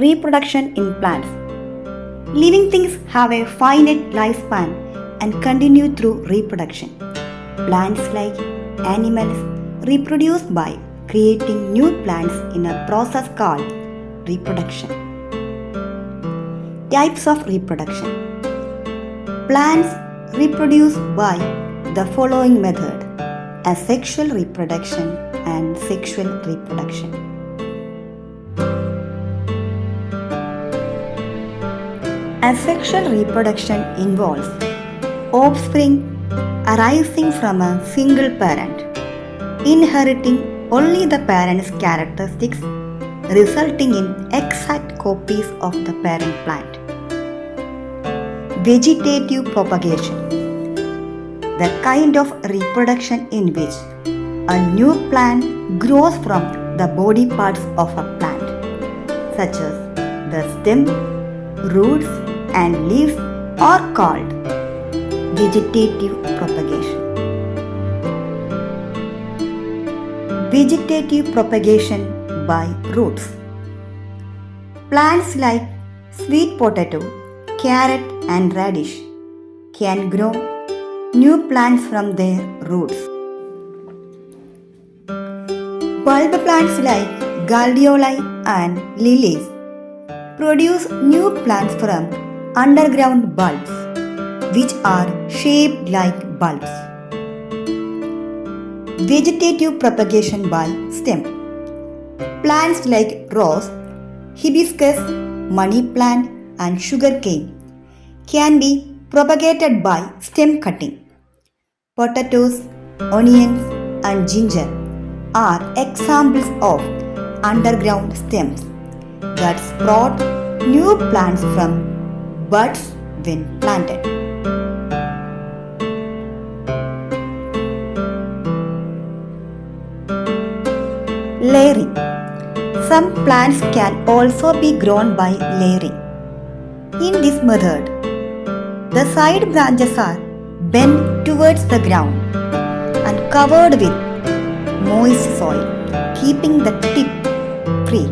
Reproduction in plants. Living things have a finite lifespan and continue through reproduction. Plants, like animals, reproduce by creating new plants in a process called reproduction. Types of reproduction. Plants reproduce by the following method: asexual reproduction and sexual reproduction. Asexual reproduction involves offspring arising from a single parent, inheriting only the parent's characteristics, resulting in exact copies of the parent plant. Vegetative propagation. The kind of reproduction in which a new plant grows from the body parts of a plant, such as the stem, roots, and leaves, are called vegetative propagation. Vegetative propagation by roots. Plants like sweet potato, carrot, and radish can grow new plants from their roots. Bulb plants like gladioli and lilies produce new plants from underground bulbs, which are shaped like bulbs. Vegetative propagation by stem. Plants like rose, hibiscus, money plant, and sugarcane can be propagated by stem cutting. Potatoes, onions, and ginger are examples of underground stems that sprout new plants from buds when planted. Layering. Some plants can also be grown by layering. In this method, the side branches are bent towards the ground and covered with moist soil, keeping the tip free.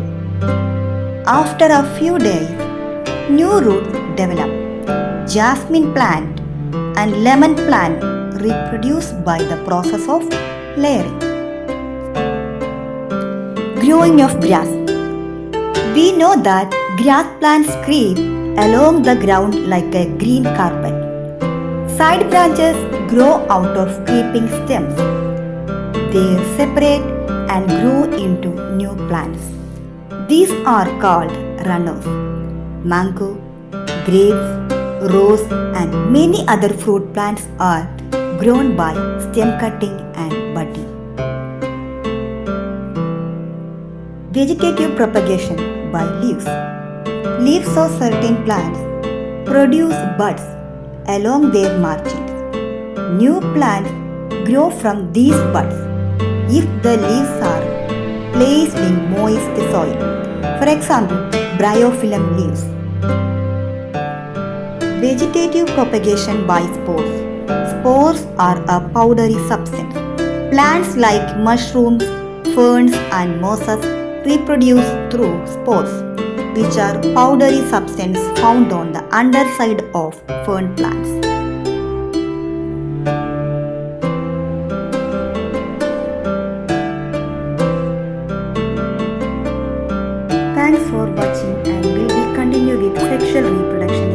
After a few days, new roots develop. Jasmine plant and lemon plant reproduce by the process of layering. Growing of grass. We know that grass plants creep along the ground like a green carpet. Side branches grow out of creeping stems. They separate and grow into new plants. These are called runners. Mango, grapes, rose, and many other fruit plants are grown by stem cutting and budding. Vegetative propagation by leaves. Leaves of certain plants produce buds along their margins. New plants grow from these buds if the leaves are placed in moist soil. For example, bryophyllum leaves. Vegetative propagation by spores. Spores are a powdery substance. Plants like mushrooms, ferns, and mosses reproduce through spores, which are powdery substance found on the underside of fern plants. Thanks for watching, and we will continue with sexual reproduction.